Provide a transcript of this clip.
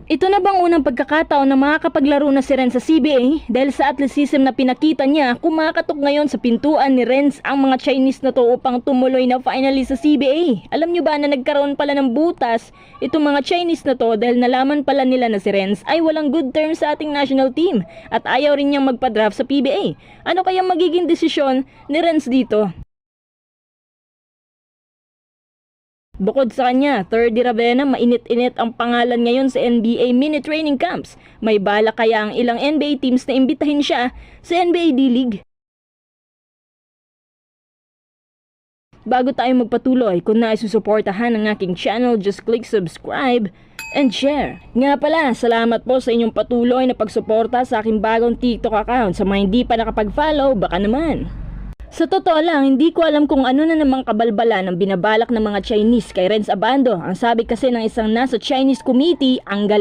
Ito na bang unang pagkakataon na makakapaglaro na si Renz sa CBA? Dahil sa athleticism na pinakita niya, kumakatok ngayon sa pintuan ni Renz ang mga Chinese na to upang tumuloy na finalist sa CBA. Alam nyo ba na nagkaroon pala ng butas itong mga Chinese na to dahil nalaman pala nila na si Renz ay walang good terms sa ating national team at ayaw rin niyang magpa-draft sa PBA. Ano kaya magiging desisyon ni Renz dito? Bukod sa kanya, Thirdy Ravenna, mainit-init ang pangalan ngayon sa NBA mini training camps. May bala kaya ang ilang NBA teams na imbitahin siya sa NBA D-League? Bago tayo magpatuloy, kung nais susuportahan ang aking channel, just click subscribe and share. Nga pala, salamat po sa inyong patuloy na pagsuporta sa aking bagong TikTok account. Sa mga hindi pa nakapag-follow, baka naman. Sa totoo lang, hindi ko alam kung ano na namang kabalbalan ang binabalak ng mga Chinese kay Renz Abando. Ang sabi kasi ng isang nasa Chinese committee, ang galing